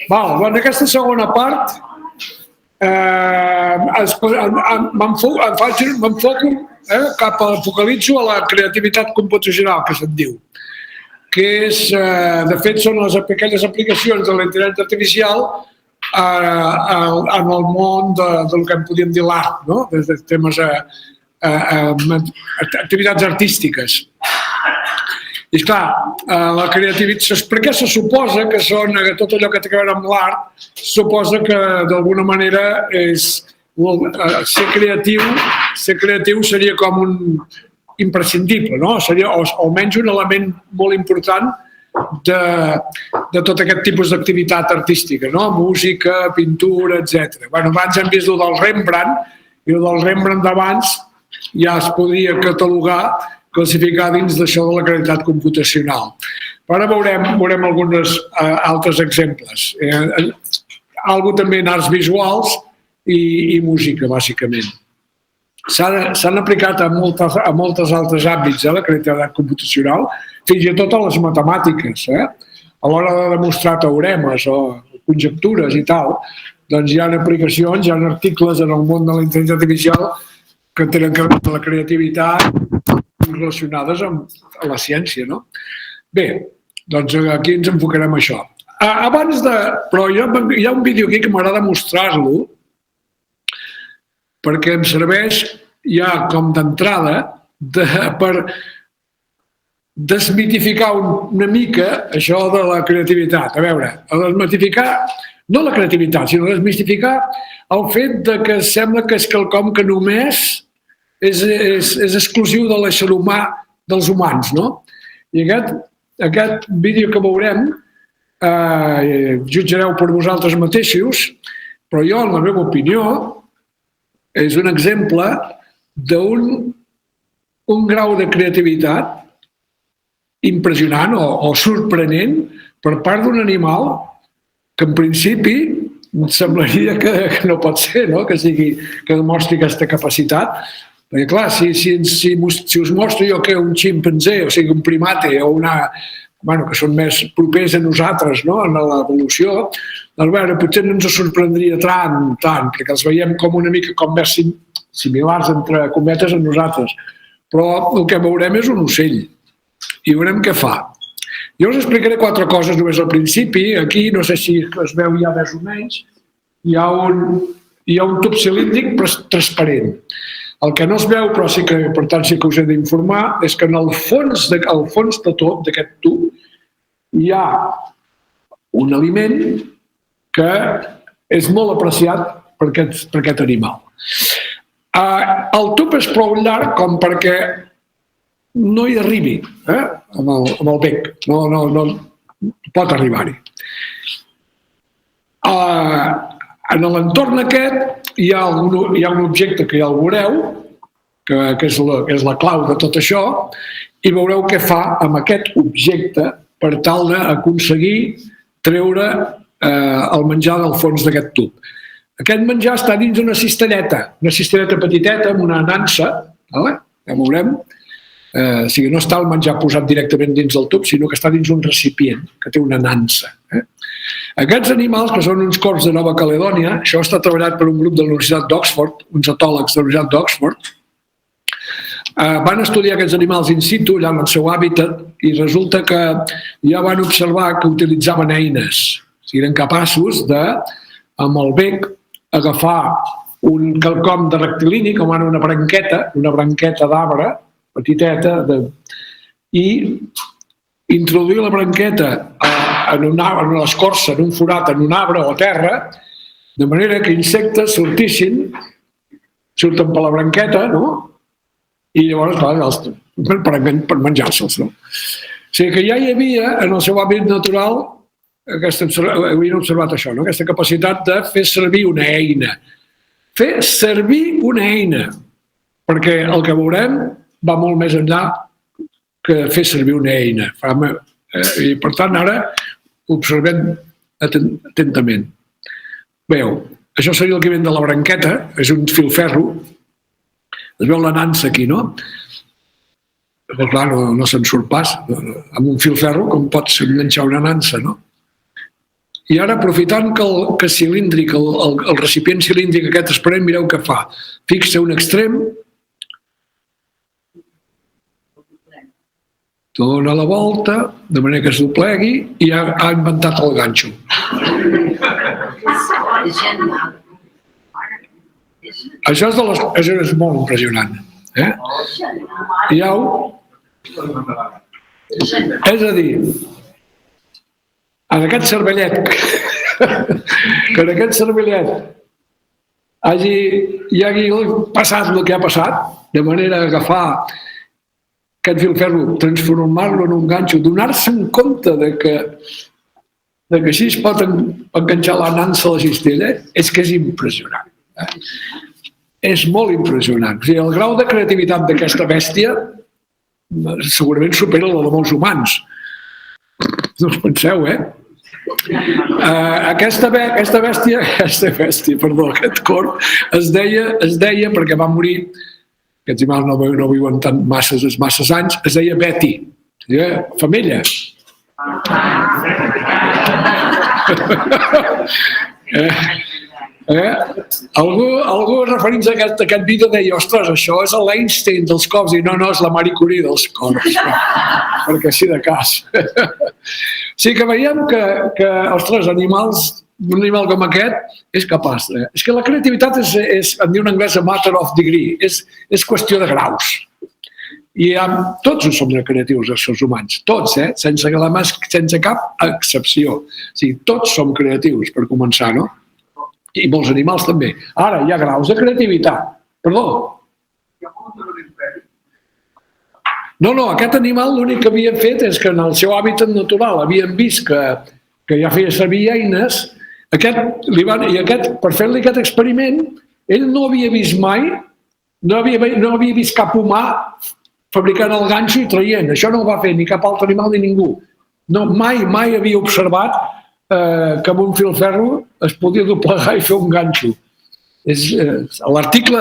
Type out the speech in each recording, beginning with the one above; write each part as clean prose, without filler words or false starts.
En aquesta segona part m'enfoco cap a focalitzo a la creativitat computacional, que se'n diu, que és, de fet, són aquelles aplicacions de la intel·ligència artificial en el món del que en podríem dir l'art, no? Des de temes activitats artístiques. I esclar, la creativitat, per què se suposa que són tot allò que té a veure amb l'art, suposa que d'alguna manera ser creatiu seria com un imprescindible, no? Seria almenys un element molt important de tot aquest tipus d'activitat artística, no? Música, pintura, etc. Abans hem vist el del Rembrandt, i el del Rembrandt d'abans ja es podria catalogar, classificar dins d'això de la creativitat computacional. Però ara veurem alguns altres exemples. Algo també en arts visuals i música, bàsicament. S'han aplicat a moltes altres àmbits la creativitat computacional, fins i tot a les matemàtiques. A l'hora de demostrar teoremes o conjectures i tal, doncs hi ha aplicacions, hi ha articles en el món de la intel·ligència artificial que tenen a veure amb la creativitat relacionades amb la ciència, no? Bé, doncs aquí ens enfocarem en això. Però hi ha un vídeo aquí que m'agrada mostrar-lo perquè em serveix ja com d'entrada per desmitificar una mica això de la creativitat. A veure, desmitificar no la creativitat, sinó desmitificar el fet que sembla que és quelcom que només és exclusiu de l'ésser humà, dels humans, no? I aquest vídeo que veurem jutjareu per vosaltres mateixos, però jo, en la meva opinió, és un exemple d'un grau de creativitat impressionant o sorprenent per part d'un animal que en principi semblaria que no pot ser, no? Que demostri aquesta capacitat. Perquè clar, si us mostro jo que un ximpanzé, o sigui un primate o que són més propers a nosaltres, no? En l'evolució, doncs potser no ens sorprendria tant, perquè els veiem com una mica com més similars entre cometes a nosaltres. Però el que veurem és un ocell i veurem què fa. Jo us explicaré 4 coses només al principi. Aquí, no sé si es veu ja més o menys, hi ha un tub cilíndric transparent. El que no es veu, però per tant sí que us he d'informar, és que en el fons de tot d'aquest tub hi ha un aliment que és molt apreciat per aquest animal. El tub és prou llarg com perquè no hi arribi amb el bec, no pot arribar-hi. En l'entorn aquest hi ha un objecte que ja el veureu, que és la clau de tot això, i veureu què fa amb aquest objecte per tal d'aconseguir treure el menjar del fons d'aquest tub. Aquest menjar està dins d'una cistelleta petiteta amb una nansa, ja veurem. O sigui, no està el menjar posat directament dins del tub, sinó que està dins un recipient que té una nansa. Aquests animals, que són uns corbs de Nova Caledònia, això està treballat per un grup de la Universitat d'Oxford, uns etòlegs de la Universitat d'Oxford, van estudiar aquests animals in situ, allà en el seu hàbitat, i resulta que ja van observar que utilitzaven eines. O sigui, eren capaços de, amb el bec, agafar un quelcom de rectilini, com ara una branqueta d'arbre, petiteta, i introduir la branqueta en l'escorça, en un forat, en un arbre o terra, de manera que insectes surten per la branqueta, no? I llavors, clar, per menjar-se'ls, no? O sigui que ja hi havia, en el seu hàbitat natural, havien observat això, no? Aquesta capacitat de fer servir una eina. Fer servir una eina, perquè el que veurem va molt més enllà que fer servir una eina. I, per tant, ara observem atentament. Veieu, això seria el que ven de la branqueta, és un filferro. Es veu la nansa aquí, no? Però clar, no se'n surt pas. Amb un filferro, com pots enganxar una nansa, no? I ara, aprofitant que cilíndric, el recipient cilíndric aquest transparent, mireu què fa. Fixa un extrem, dona la volta, de manera que es doblegui, i ha inventat el ganxo. Això és molt impressionant. És a dir, en aquest cervellet hi hagi passat el que ha passat, de manera d'agafar aquest filferro, transformar-lo en un ganxo, donar-se en compte que així es pot enganxar la nansa a la cistella, és que és impressionant. És molt impressionant. O sigui, el grau de creativitat d'aquesta bèstia segurament supera la de molts humans. No us penseu, Aquest corb es deia, perquè va morir, aquests animals no viuen tant masses anys, es deia Betty, femella. Algú referint-se a aquest vídeo deia, ostres, això és l'Einstein dels cops, i no, és la Marie Curie dels cops, perquè així de cas. Sí que veiem que ostres, un animal com aquest és capaç. És que la creativitat és, en diu en anglès, a matter of degree, és qüestió de graus. I tots som creatius, els éssers humans, tots, sense cap excepció. O sigui, tots som creatius, per començar, no? I molts animals també. Ara, hi ha graus de creativitat. Perdó. No, aquest animal l'únic que havien fet és que en el seu hàbitat natural havien vist que ja feia servir eines, i per fer-li aquest experiment, ell no havia vist mai, no havia vist cap humà fabricant el ganxo i traient. Això no ho va fer ni cap altre animal ni ningú. Mai havia observat que amb un filferro es podia doblegar i fer un ganxo. L'article,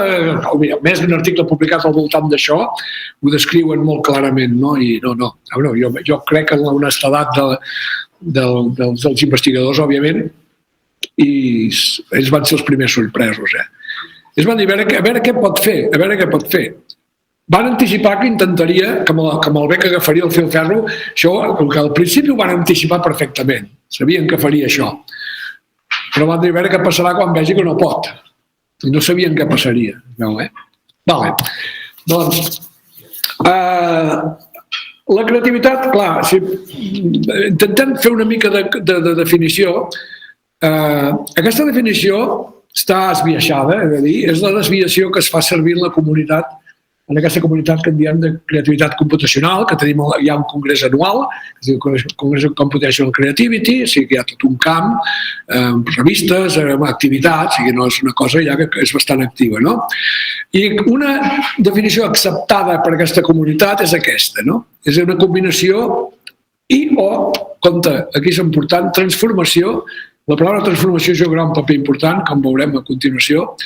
més d'un article publicat al voltant d'això, ho descriuen molt clarament, no? I jo crec en l'honestedat dels investigadors, òbviament, i ells van ser els primers sorpresos. Ells van dir, a veure què pot fer, Van anticipar que intentaria, que amb el bec agafaria el filferro, això, que al principi ho van anticipar perfectament, sabien que faria això, però van dir, a veure què passarà quan vegi que no pot. I no sabien què passaria. Vale. Doncs, la creativitat, clar, si intentem fer una mica de definició, aquesta definició està esbiaixada, és la desviació que es fa servir en la comunitat, en aquesta comunitat que en diem de creativitat computacional, que tenim ja un congrés anual, que es diu Congress of Computational Creativity, o sigui que hi ha tot un camp, revistes, activitats, o sigui, no és una cosa ja que és bastant activa, no? I una definició acceptada per aquesta comunitat és aquesta, no? És una combinació compte, aquí és important, transformació, la paraula transformació jugarà un paper important, com veurem a continuació,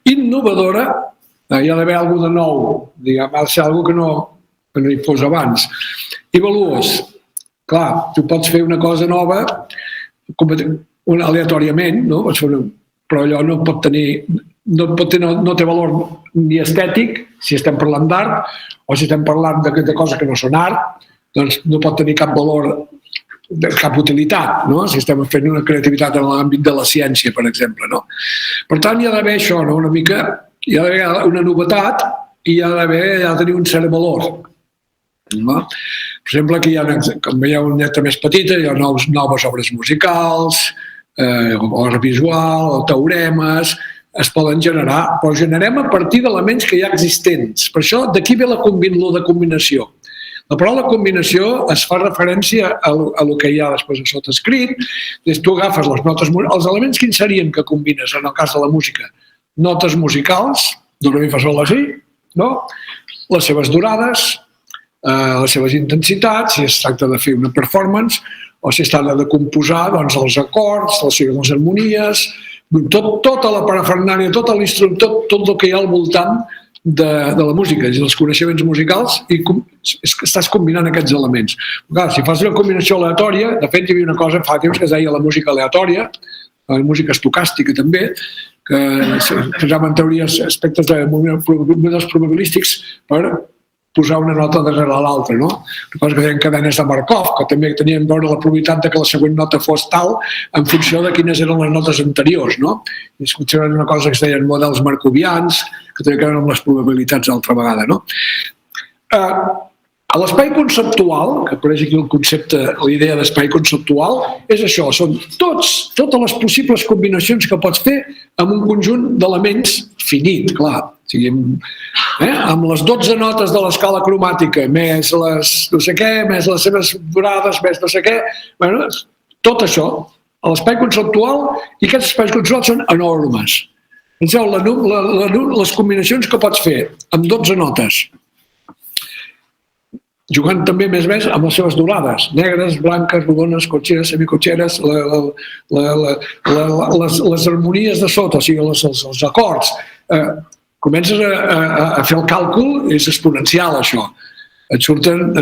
innovadora, hi ha d'haver alguna de nou, ha de ser alguna que no hi fos abans. I valuós. Clar, tu pots fer una cosa nova aleatòriament, no? Però allò no té valor ni estètic, si estem parlant d'art, o si estem parlant de coses que no són art, doncs no pot tenir cap valor, cap utilitat, no? Si estem fent una creativitat en l'àmbit de la ciència, per exemple, no? Per tant, hi ha d'haver això, no? Una mica... Hi ha d'haver una novetat i hi ha de tenir un cert valor. Per exemple, aquí com veieu una lletra més petita, hi ha noves obres musicals, obra visual, teoremes, es poden generar, però generem a partir d'elements que hi ha existents. Per això d'aquí ve lo de combinació. La paraula combinació es fa referència a el que hi ha després a sota escrit. Tu agafes les notes, els elements quins serien que combines en el cas de la música? Notes musicals, do, re, mi, fa, sol, la, si, no? Les seves durades, les seves intensitats, si es tracta de fer una performance, o si es tracta de composar, doncs els acords, les harmonies, tota la parafernàlia, tot l'instrument, tot el que hi ha al voltant de la música i dels coneixements musicals i estàs combinant aquests elements. Clar, si fas una combinació aleatòria, de fet hi havia una cosa fa temps que es deia la música aleatòria, la música estocàstica també, que s'usaven teories, aspectes de models probabilístics per posar una nota darrere l'altra, no? Una cosa que deien cadenes de Markov, que també tenien a veure la probabilitat que la següent nota fos tal en funció de quines eren les notes anteriors, no? I es consideren una cosa que es deien models marcovians, que tenen a veure amb les probabilitats altra vegada, no? A l'espai conceptual, que apareix aquí el concepte, la idea d'espai conceptual, és això, són totes les possibles combinacions que pots fer amb un conjunt d'elements finit, clar. O sigui, amb les 12 notes de l'escala cromàtica, més les no sé què, més les seves durades, més no sé què, bueno, tot això, a l'espai conceptual, i aquests espais conceptuals són enormes. Penseu, les combinacions que pots fer amb 12 notes, jugant també més amb les seves durades, negres, blanques, rodones, cotxeres, semicotxeres, les harmonies de sota, o sigui, els acords. Comences a fer el càlcul, és exponencial això. Et surten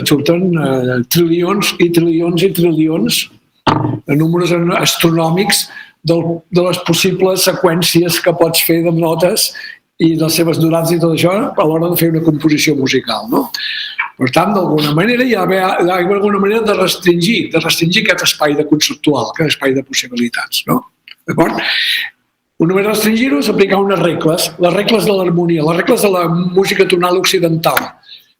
trilions i trilions i trilions de números astronòmics de les possibles seqüències que pots fer de notes i de les seves durades i tot això a l'hora de fer una composició musical, no? Per tant, d'alguna manera hi ha alguna manera de restringir aquest espai de conceptual, aquest espai de possibilitats, no? D'acord? Una manera de restringir-ho és aplicar unes regles, les regles de l'harmonia, les regles de la música tonal occidental,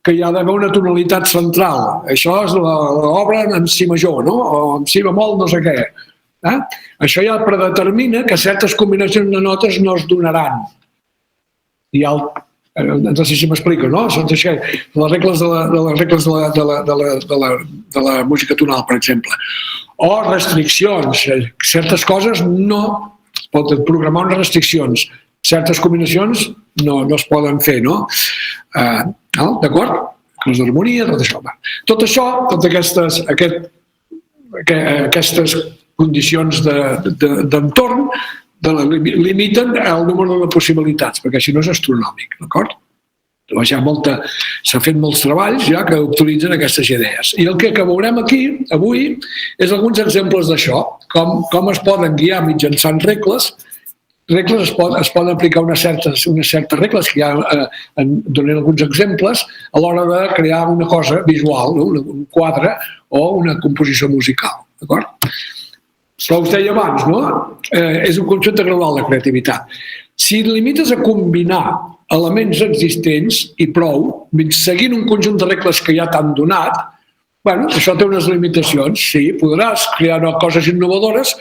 que hi ha d'haver una tonalitat central. Això és l'obra en si major, no? O en si bemol no sé què. Això ja predetermina que certes combinacions de notes no es donaran. No sé si m'explico, no? Són les regles de la música tonal, per exemple. O restriccions. Certes coses no es poden programar unes restriccions. Certes combinacions no es poden fer, no? D'acord? Les harmonies, tot això. Tot això, totes aquestes condicions d'entorn limiten el número de possibilitats, perquè si no és astronòmic, d'acord? S'han fet molts treballs ja que utilitzen aquestes idees. I el que veurem aquí, avui, és alguns exemples d'això, com es poden guiar mitjançant regles. Es poden aplicar unes certes regles, que ja en donaré alguns exemples, a l'hora de crear una cosa visual, un quadre o una composició musical, d'acord? Però us deia abans, no? És un concepte gradual de creativitat. Si et limites a combinar elements existents i prou, seguint un conjunt de regles que ja t'han donat, això té unes limitacions. Sí, podràs crear coses innovadores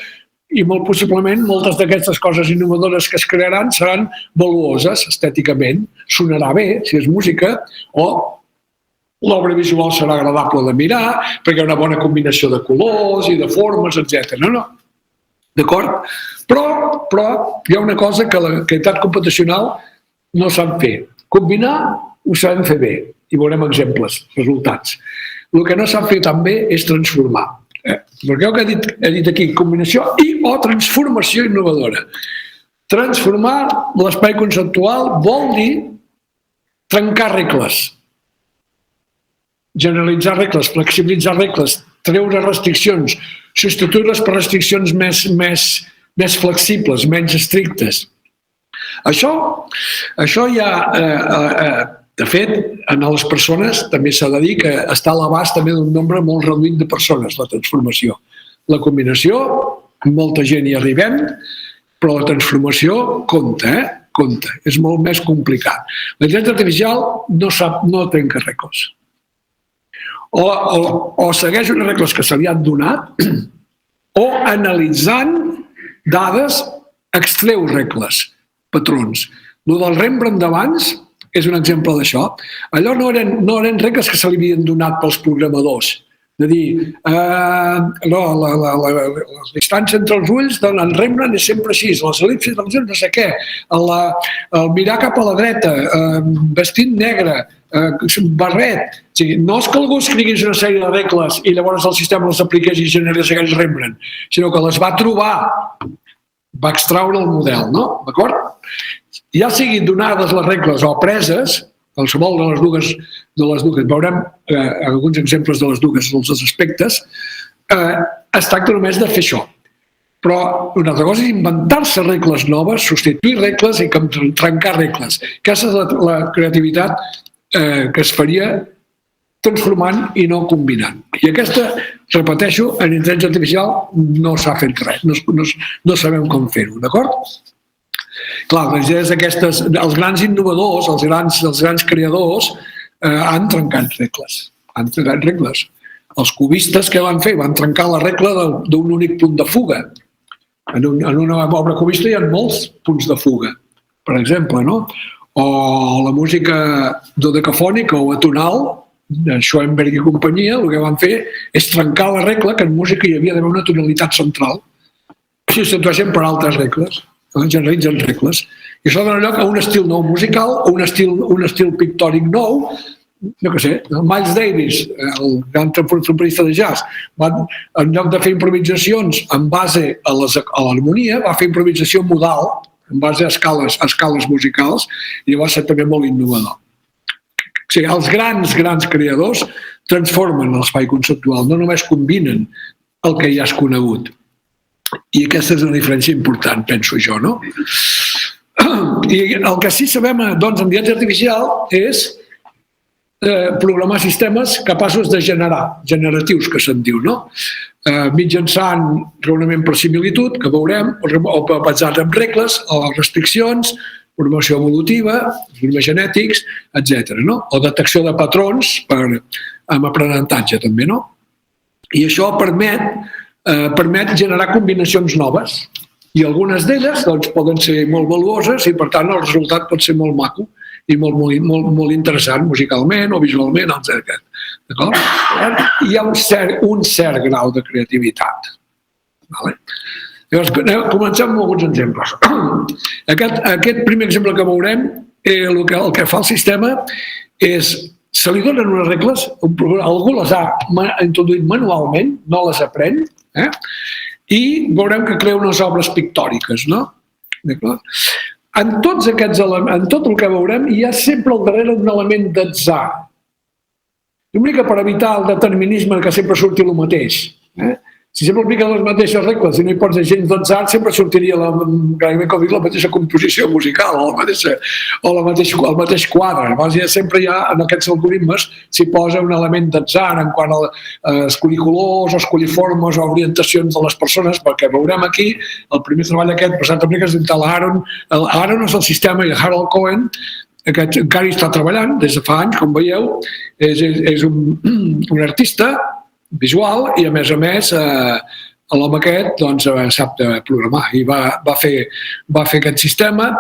i molt possiblement moltes d'aquestes coses innovadores que es crearan seran valuoses estèticament. Sonarà bé, si és música, o l'obra visual serà agradable de mirar, perquè hi ha una bona combinació de colors i de formes, etc. No. D'acord? Però hi ha una cosa que la creativitat computacional no sap fer. Combinar ho sabem fer bé, i veurem exemples, resultats. El que no sap fer tan bé és transformar. Perquè jo que he dit aquí, combinació o transformació innovadora. Transformar l'espai conceptual vol dir trencar regles, generalitzar regles, flexibilitzar regles, treure restriccions, substituir-les per restriccions més flexibles, menys estrictes. Això ja, de fet, en les persones també s'ha de dir que està a l'abast també d'un nombre molt reduït de persones, la transformació. La combinació, molta gent hi arribem, però la transformació compta, compta. És molt més complicat. La intel·ligència artificial no trenca regles. O segueix unes regles que se li han donat, o analitzant dades extreu regles, patrons. El del Rembrandt d'abans és un exemple d'això. Allò no eren regles que se li havien donat pels programadors. De dir, la distància entre els ulls d'en Rembrandt és sempre així, les el·lipsis dels ulls no sé què, el mirar cap a la dreta, vestit negre, barret. O sigui, no és que algú escrigués una sèrie de regles i llavors el sistema les apliqués i generés aquell Rembrandt, sinó que les va trobar va extraure el model, no? D'acord? Ja siguin donades les regles o preses, qualsevol de les dues, veurem alguns exemples de les dues, dels dos aspectes, es tracta només de fer això. Però una altra cosa és inventar-se regles noves, substituir regles i trencar regles. Aquesta és la creativitat que es faria transformant i no combinant. I aquesta, repeteixo, en intel·ligència artificial no s'ha fet res, no sabem com fer-ho, d'acord? Clar, les idees aquestes, els grans innovadors, els grans creadors han trencat regles. Els cubistes què van fer? Van trencar la regla d'un únic punt de fuga. En una obra cubista hi ha molts punts de fuga, per exemple, no? O la música dodecafònica o atonal, de Schoenberg i companyia, el que van fer és trencar la regla que en música hi havia d'haver una tonalitat central. I s'introdueixen per altres regles, generalitzen regles. I això dona lloc a un estil nou musical, o un estil pictòric nou. No què sé, Miles Davis, el gran trompetista de jazz, en lloc de fer improvisacions en base a l'harmonia, va fer improvisació modal, en base a escales musicals, i va ser també molt innovador. O sigui, els grans creadors transformen l'espai conceptual, no només combinen el que ja és conegut. I aquesta és una diferència important, penso jo, no? I el que sí sabem, doncs, en intel·ligència artificial és programar sistemes capaços de generar, generatius, que se'n diu, no? Mitjançant raonament per similitud, que veurem, o basat en regles, o restriccions, programació evolutiva, algoritmes genètics, etc. O detecció de patrons amb aprenentatge, també, no? I això permet generar combinacions noves. I algunes d'elles doncs, poden ser molt valuoses i, per tant, el resultat pot ser molt maco i molt interessant musicalment o visualment, etc. Hi ha un cert grau de creativitat. Llavors, comencem amb alguns exemples. Aquest primer exemple que veurem, el que fa el sistema és, se li donen unes regles, algú les ha introduït manualment, no les aprèn, i veurem que crea unes obres pictòriques, no? En tot el que veurem hi ha sempre al darrere un element d'atzar. Una mica per evitar el determinisme que sempre surti el mateix. Si sempre apliquen les mateixes regles i no hi pots gens d'atzar, sempre sortiria gairebé com dic, la mateixa composició musical o el mateix quadre. Sempre hi ha, en aquests algoritmes, s'hi posa un element d'atzar en quant a escollir colors, o escollir formes o orientacions de les persones, perquè veurem aquí, el primer treball aquest, passat a aplicar, és l'Aaron. L'Aaron és el sistema i Harold Cohen, que encara hi està treballant des de fa anys, com veieu, és un artista visual i, a més, l'home aquest sap programar i va fer aquest sistema.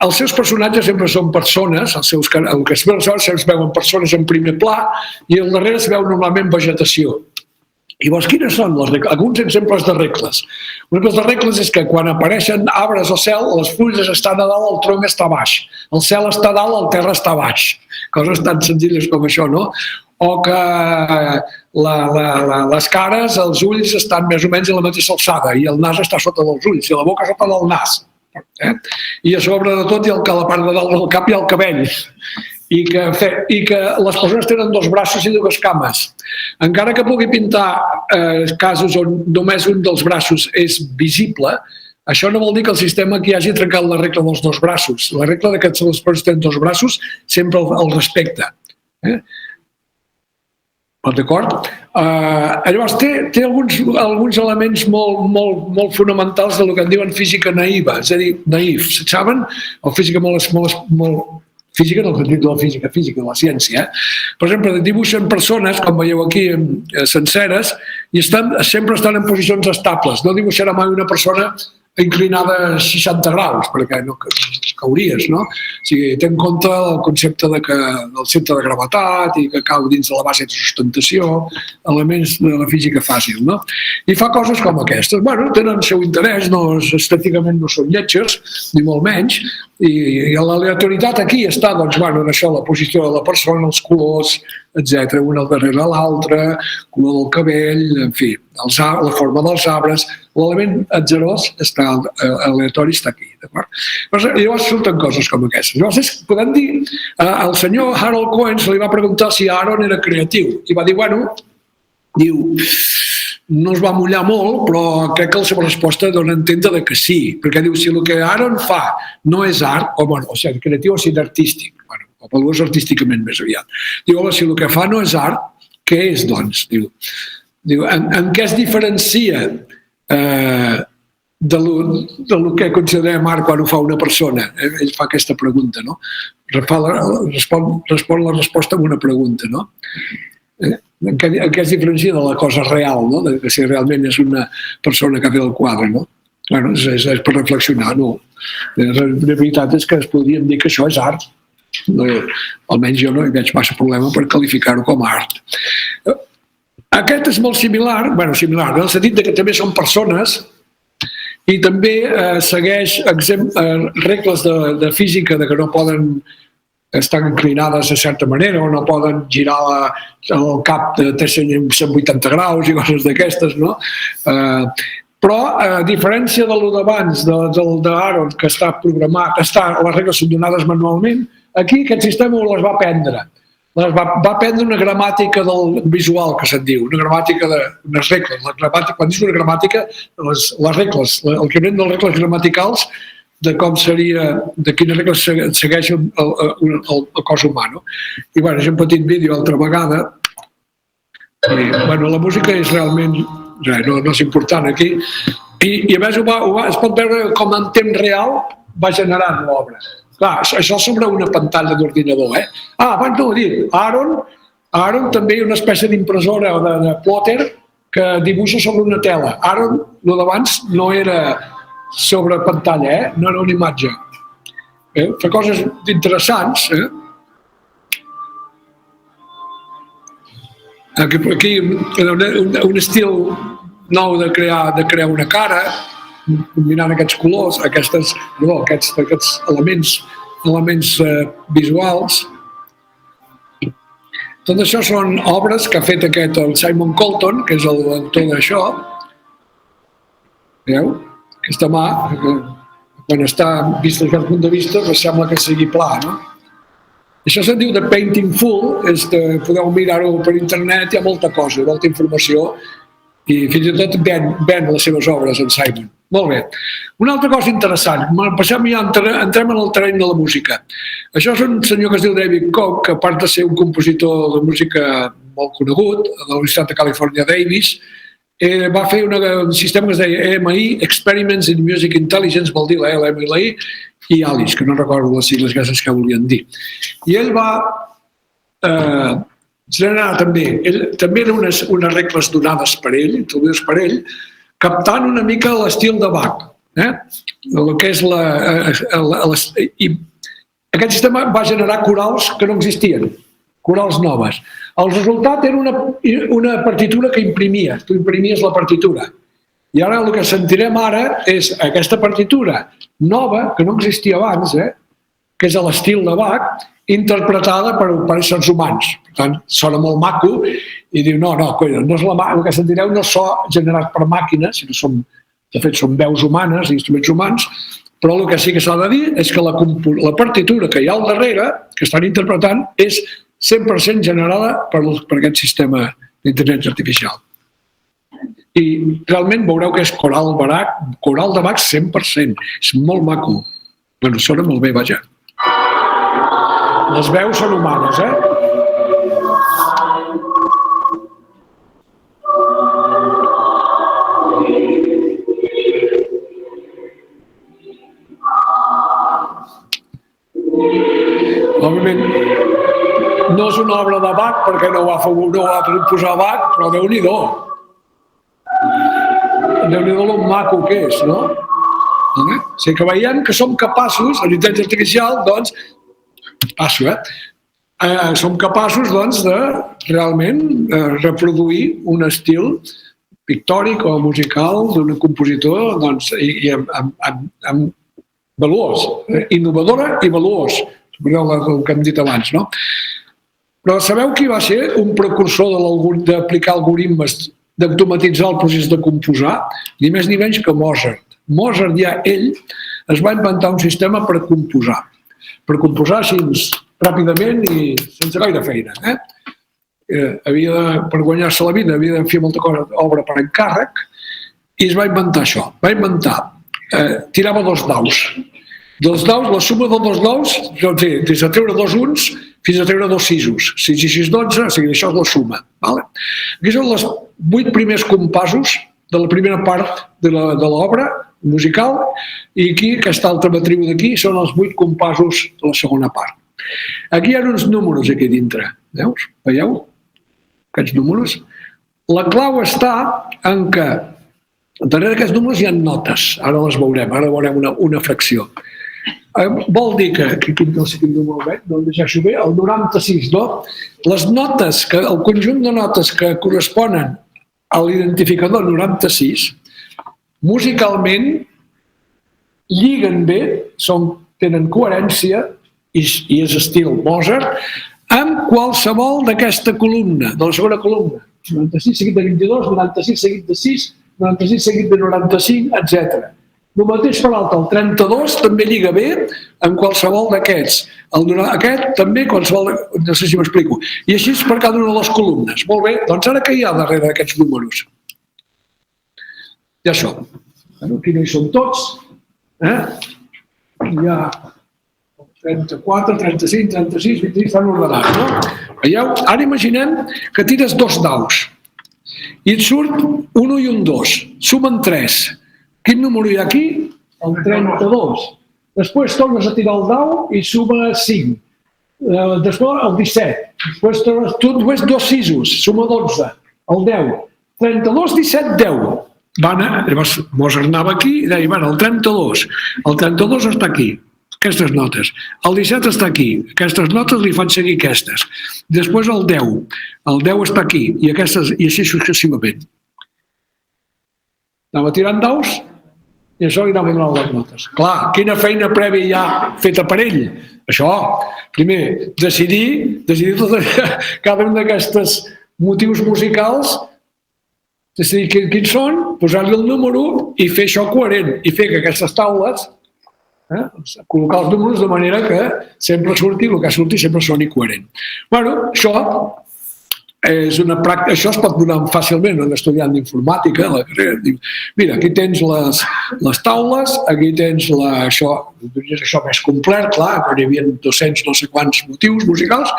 Els seus personatges sempre són persones, el que es veuen persones en primer pla i al darrere es veu normalment vegetació. I llavors, quines són alguns exemples de regles? Un exemple de regles és que quan apareixen arbres al cel, les fulles estan a dalt, el tronc està baix. El cel està a dalt, el terra està baix. Coses tan senzilles com això, no? O que les cares, els ulls estan més o menys a la mateixa alçada i el nas està sota dels ulls i la boca sota del nas. I a sobre de tot hi ha la part de dalt del cap i el cabell. I que les persones tenen dos braços i dues cames. Encara que pugui pintar casos on només un dels braços és visible, això no vol dir que el sistema aquí hagi trencat la regla dels dos braços. La regla que les persones tenen dos braços sempre el respecta. D'acord? Llavors, té alguns elements molt fonamentals del que en diuen física naïva, és a dir, naïf, saben? O física molt física en el sentit de la física, de la ciència. Per exemple, dibuixen persones, com veieu aquí, senceres, i sempre estan en posicions estables. No dibuixarà mai una persona inclinada a 60 graus, perquè no cauries, no? O sigui, té en compte el concepte del centre de gravetat i que cau dins de la base de sustentació, elements de la física fàcil, no? I fa coses com aquestes. Bueno, tenen el seu interès, estèticament no són lletges, ni molt menys, I l'aleatoritat aquí està, doncs, bueno, en això, la posició de la persona, els colors, etc, un al darrere l'altre, color del cabell, en fi, la forma dels arbres, l'element atzerós està, aleatori està aquí, d'acord? Llavors surten coses com aquestes. Llavors, podem dir, el senyor Harold Cohen se li va preguntar si Aaron era creatiu, i va dir, bueno, diu, no es va mullar molt, però crec que la seva resposta dona a entendre que sí, perquè diu, si el que Aaron fa no és art, o sigui, creatiu o sigui artístic, o valors artísticament més aviat. Diu, si el que fa no és art, què és, doncs? Diu, en què es diferencia del que considerem art quan ho fa una persona? Ell fa aquesta pregunta, no? Respon la resposta amb una pregunta, no? En què es diferencia de la cosa real, no? De si realment és una persona que ha fet el quadre, no? Bueno, és per reflexionar, no? La veritat és que es podríem dir que això és art. Almenys jo no hi veig massa problema per qualificar-ho com a art. Aquest és molt similar, en el sentit que també són persones i també segueix regles de física de que no poden estan inclinades de certa manera o no poden girar el cap de 180 graus i coses d'aquestes, no? Però, a diferència de lo d'abans, del d'Aaron, que està programat, les regles són donades manualment, aquí aquest sistema les va aprendre. Va aprendre una gramàtica del visual, que se'n diu, una gramàtica d'unes regles. Quan dius una gramàtica, les regles, el que venen de les regles gramaticals de com seria, de quines regles segueix el cos humà. I és un petit vídeo altra vegada. La música és realment, no és important aquí, i a més es pot veure com en temps real va generant l'obra. Clar, això sobre una pantalla d'ordinador. Abans no ho he dit, Aaron també una espècie d'impressora o de plotter que dibuixa sobre una tela. Aaron, el d'abans, no era sobre pantalla, no era una imatge. Fa coses interessants. Aquí un estil nou de crear una cara, combinant aquests colors, aquests elements visuals. Tot això són obres que ha fet el Simon Colton, que és l'autor d'això. Veieu? Aquesta mà, quan està vista des del punt de vista, sembla que sigui pla, no? Això se'n diu de painting full, podeu mirar-ho per internet, hi ha molta cosa, molta informació, i fins i tot ven les seves obres, en Simon. Molt bé. Una altra cosa interessant, entrem en el terreny de la música. Això és un senyor que es diu David Koch, que a part de ser un compositor de música molt conegut, de la Universitat de Califòrnia Davis, va fer un sistema que es deia EMI, Experiments in Music Intelligence, vol dir la L, M i la I, i ALICE, que no recordo les sigles que volien dir. I ell va generar també eren unes regles donades per ell, introduïdes per ell, captant una mica l'estil de Bach. El que és aquest sistema va generar corals que no existien, corals noves. El resultat era una partitura que imprimies, tu imprimies la partitura. I ara el que sentirem ara és aquesta partitura nova, que no existia abans, que és a l'estil de Bach, interpretada per éssers humans. Per tant, sona molt maco i diu, no és el que sentireu no és so generat per màquines, sinó de fet són veus humanes, instruments humans, però el que sí que s'ha de dir és que la partitura que hi ha al darrere, que estan interpretant, és 100% generada per aquest sistema d'intel·ligència artificial. I realment veureu que és coral de Bach 100%. És molt maco. Sona molt bé, vaja. Les veus són humanes, Òbviament, no és una obra de Bach perquè no ho va posar Bach, però Déu-n'hi-do. Déu-n'hi-do lo maco que és, no? O sigui que veiem que som capaços, la intel·ligència artificial, doncs, som capaços, doncs, de realment reproduir un estil pictòric o musical d'un compositor, doncs, i amb valuós, innovadora i valuós, el que hem dit abans, no? Però sabeu qui va ser un precursor d'aplicar algoritmes, d'automatitzar el procés de composar? Ni més ni menys que Mozart. Mozart ja, ell, es va inventar un sistema per composar així ràpidament i sense gaire feina. Per guanyar-se la vida havia de fer molta obra per encàrrec i es va inventar això. Va inventar, tirava 2 daus. Dels daus, la suma de 2 daus, des de treure 2 uns fins a treure 2 sisos. 6 i 6, 12, o sigui, això és la suma. Aquí són els 8 primers compassos de la primera part de l'obra musical i aquí, aquesta altra matriu d'aquí, són els 8 compassos de la segona part. Aquí hi ha uns números aquí dintre. Veus? Veieu? Aquests números. La clau està en que darrere d'aquests números hi ha notes. Ara les veurem, ara veurem una fracció. Vol dir que, no sé quin número veig, no em deixeixo bé, el 96, no? Les notes, el conjunt de notes que corresponen a l'identificador 96, musicalment lliguen bé, tenen coherència i és estil Mozart, amb qualsevol d'aquesta columna, de la segona columna. 96 seguit de 22, 96 seguit de 6, 96 seguit de 95, etc. El mateix per l'altre, el 32 també lliga bé amb qualsevol d'aquests. Aquest també qualsevol, no sé si m'explico. I així és per cada una de les columnes. Molt bé, doncs ara què hi ha darrere d'aquests números? Ja som. Aquí no hi som tots. Hi ha 34, 35, 36, 26, estan ordenats, no? Veieu? Ara imaginem que tires 2 daus i et surt un 1 i un 2. Sumen 3. Quin número hi ha aquí? El 32. Després tornes a tirar el dau i suma 5. Després el 17. Després tu ves 2 sisos, suma 12. El 10. 32, 17, 10. Llavors Mozart anava aquí i deia, el 32. El 32 està aquí, aquestes notes. El 17 està aquí, aquestes notes li fan seguir aquestes. Després el 10. El 10 està aquí i així successivament. Anava tirant daus i això li anava donant les notes. Clar, quina feina prèvia hi ha feta per ell. Això, primer, decidir cada un d'aquests motius musicals, decidir quins són, posar-li el número i fer això coherent i fer que aquestes taules, col·locar els números de manera que sempre surti, el que surti sempre soni coherent. Bueno, això es pot donar fàcilment a un estudiant d'informàtica. Mira, aquí tens les taules, aquí tens això més complet, clar, perquè hi havia 200 no sé quants motius musicals,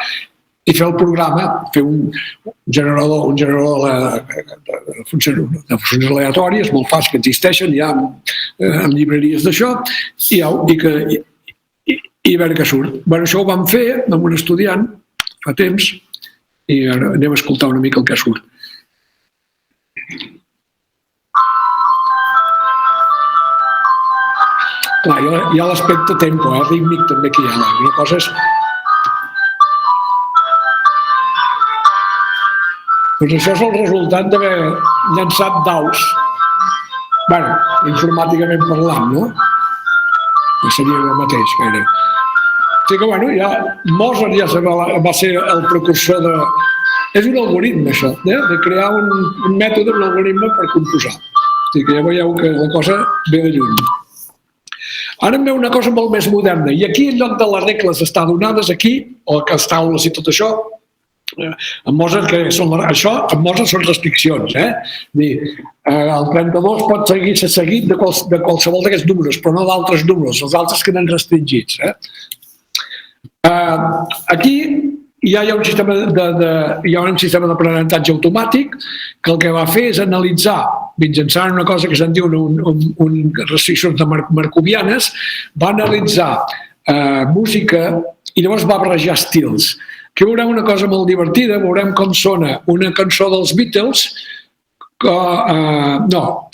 i fer el programa, fer un generador de funcions aleatòries, molt fàcil, que existeixen ja en llibreries d'això, i veure què surt. Això ho vam fer amb un estudiant fa temps, i ara anem a escoltar una mica el que surt. Clar, hi ha l'aspecte tempo, rítmic també que hi ha. Una cosa és... Doncs això és el resultat d'haver llançat daus. Bé, informàticament parlant, no? Que seria el mateix, gaire. Sí que, Mozart ja va ser el precursor de... És un algoritme, això, de crear un mètode, un algoritme per composar. O sigui que ja veieu que la cosa ve de lluny. Ara em ve una cosa molt més moderna. I aquí, en lloc de les regles estar donades aquí, o que les taules i tot això, en Mozart, en Mozart són restriccions. El 32 pot ser seguit de qualsevol d'aquests números, però no d'altres números. Els altres queden restringits. Aquí hi ha un sistema d'aprenentatge automàtic que el que va fer és analitzar, mitjançant una cosa que se'n diu restriccions marcovianes, va analitzar música i llavors va barrejar estils. Aquí veurem una cosa molt divertida, veurem com sona una cançó dels Beatles, Out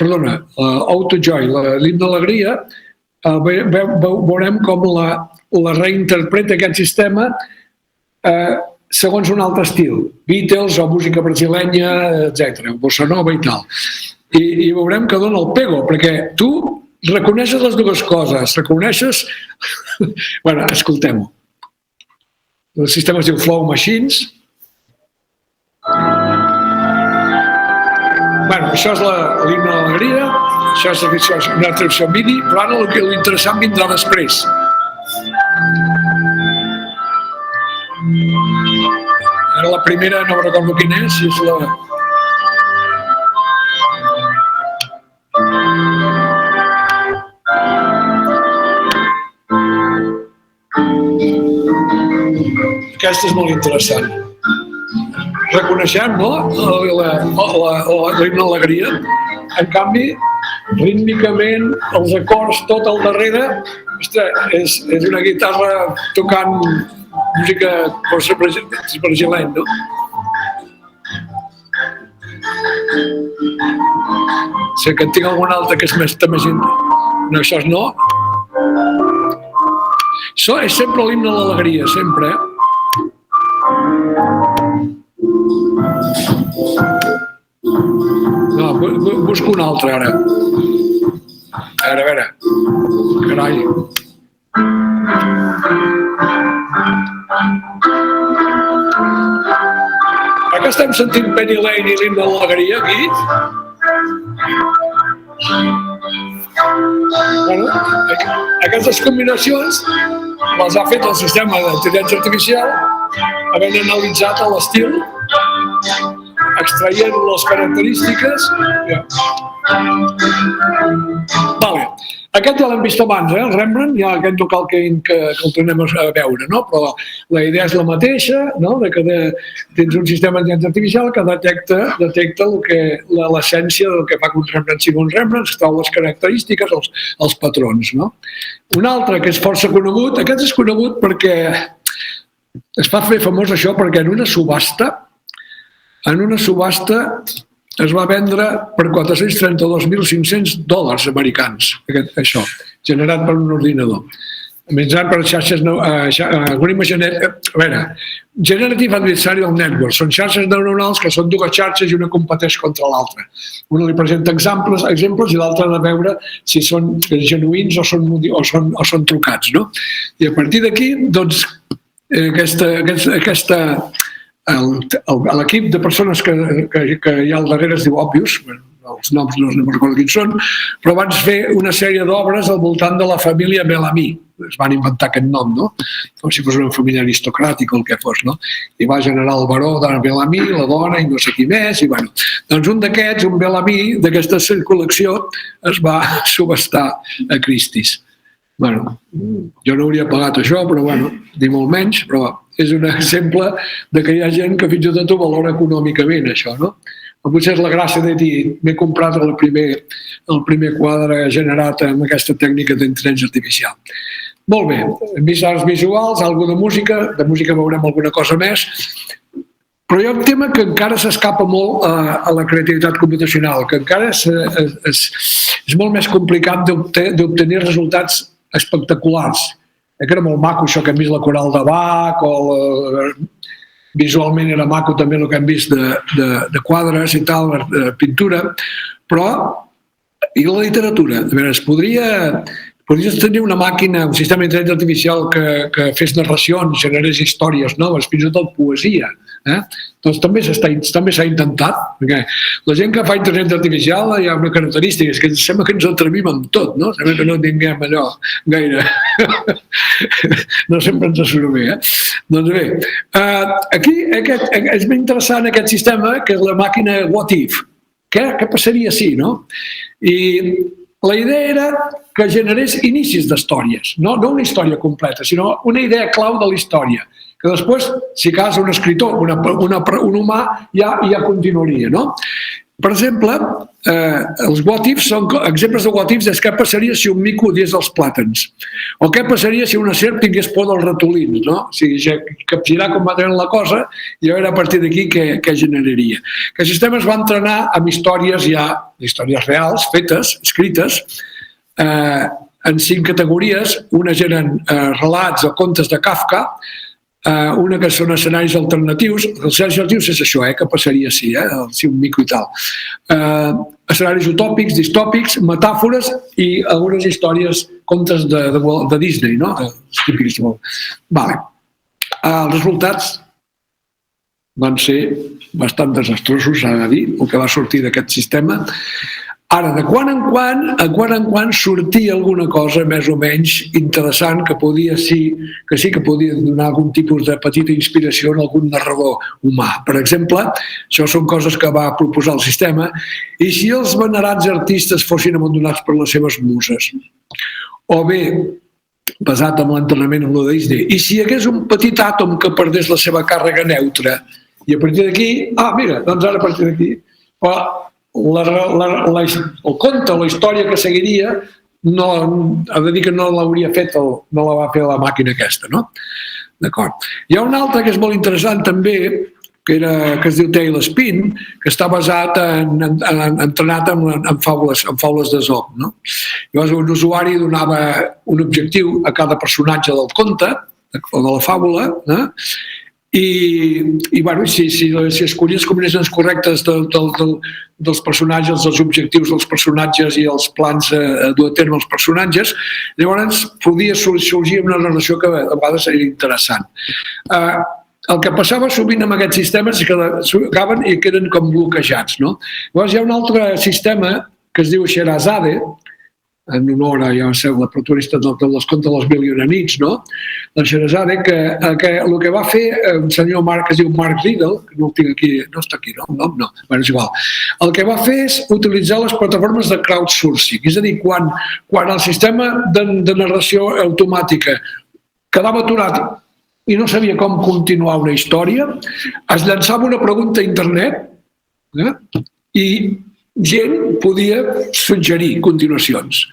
to Joy, l'himne d'alegria, veurem com la reinterpreta aquest sistema segons un altre estil, Beatles o música brasilenya, etc., bossa nova i tal. I veurem que dona el pego, perquè tu reconeixes les dues coses, reconeixes... Bueno, escoltem-ho. El sistema es diu Flow Machines. Bueno, això és l'himne de l'alegria, això és una traducció en midi, però ara l'interessant vindrà després. Ara la primera, no recordo quina és, és la... Aquesta és molt interessant. Reconeixem, no?, l'himne d'alegria. En canvi, rítmicament, els acords, tot al darrere, és una guitarra tocant música brasileña, no? Sé que en tinc algun altre que és més... No, això no. Això és sempre l'himne de l'alegria, sempre, No, busco un altre, ara. A veure. Carai. Que estem sentint Penny Lane i l'himne de l'alegria, aquí? Bueno, aquestes combinacions les ha fet el sistema d'intel·ligència artificial havent analitzat l'estil, extraient les característiques. Vale. Aquest ja l'hem vist abans, el Rembrandt, ja aquest no cal que el tornem a veure, no? Però la idea és la mateixa, no? Que tens un sistema d'intel·ligència artificial que detecta l'essència del que fa que un Rembrandt sigui un Rembrandt, que les característiques, els patrons, no? Un altre que és força conegut, aquest és conegut perquè es fa fer famós això perquè en una subhasta es va vendre per $432.500 americans, això, generat per un ordinador. Mitjançant per xarxes... Generative Adversarial Network. Són xarxes neuronals que són dues xarxes i una competeix contra l'altra. Una li presenta exemples i l'altra ha de veure si són genuïns o són trucats, no? I a partir d'aquí, doncs, l'equip de persones que hi ha al darrere es diu Oppius, els noms no recordo quins són, però van fer una sèrie d'obres al voltant de la família Bellamy. Es van inventar aquest nom, no? Com si fos una família aristocràtica o el que fos, no? I va generar el baró de Bellamy, la dona i no sé qui més, i bueno. Doncs un d'aquests, un Bellamy, d'aquesta col·lecció, es va subhastar a Christie's. Bueno, jo no hauria pagat això, però bueno, ni molt menys, però és un exemple de que hi ha gent que fins i tot ho valora econòmicament, això, no? Potser és la gràcia de dir, m'he comprat el primer quadre generat amb aquesta tècnica d'intel·ligència artificial. Molt bé, hem vist arts visuals, alguna de música veurem alguna cosa més, però hi ha un tema que encara s'escapa molt a la creativitat computacional, que encara és molt més complicat d'obtenir resultats espectaculars. Que era molt maco això que hem vist la coral de Bach, visualment era maco també el que hem vist de quadres i tal, de pintura, però i la literatura? A veure, podries tenir una màquina, un sistema d'intel·ligència artificial que fes narracions, generés històries noves, fins i tot poesia. Doncs també s'ha intentat, perquè la gent que fa intel·ligència artificial hi ha una característica, és que sembla que ens atrevim amb tot, no? Sembla que no tinguem allò gaire. No sempre ens surt bé, Doncs bé, aquí és ben interessant aquest sistema, que és la màquina What If. Què passaria si, no? I la idea era que generés inicis d'històries, no una història completa, sinó una idea clau de la història, que després, si cas un escritor, un humà, ja continuaria, no? Per exemple, els what ifs són exemples de what ifs és què passaria si un mico odiés els plàtans, o què passaria si una serp tingués por dels ratolins, no? O sigui, capgirar completament la cosa i a veure a partir d'aquí què generaria. Que el sistema es va entrenar amb històries reals, fetes, escrites, en 5 categories. Unes eren relats o contes de Kafka, una que són escenaris alternatius. Els escenaris alternatius és això, què passaria si un mico i tal. escenaris utòpics, distòpics, metàfores i algunes històries, contes de Disney, no? Vale. Els resultats van ser bastant desastrosos, s'ha de dir, el que va sortir d'aquest sistema. Ara, de quan en quan sortia alguna cosa més o menys interessant que sí que podia donar algun tipus de petita inspiració en algun narrador humà. Per exemple, això són coses que va proposar el sistema, i si els venerats artistes fossin abandonats per les seves muses? O bé, basat en l'entrenament amb lo de Disney, i si hi hagués un petit àtom que perdés la seva càrrega neutra, i a partir d'aquí, mira, doncs ara a partir d'aquí, el conte o la història que seguiria ha de dir que no l'hauria fet, no la va fer la màquina aquesta, no? D'acord. Hi ha un altre que és molt interessant també, que es diu Tailspin, que està basat entrenat en faules d'Esop, no? Llavors un usuari donava un objectiu a cada personatge del conte o de la fàbula, i bueno, si escollia les combinacions correctes dels personatges, dels objectius dels personatges i els plans a dur a terme els personatges, llavors podia sorgir una narració que a vegades era interessant. El que passava sovint amb aquests sistemes és que acaben i queden com bloquejats, no? Llavors hi ha un altre sistema que es diu Sherazade, en honor a la protagonista dels contes dels Mil i una nits, no? La Sherazade, que el que va fer un senyor que es diu Mark Riddle, que no el tinc aquí, no està aquí, no? No, bueno, és igual. El que va fer és utilitzar les plataformes de crowdsourcing, és a dir, quan el sistema de narració automàtica quedava aturat i no sabia com continuar una història, es llançava una pregunta a internet i gent podia suggerir continuacions.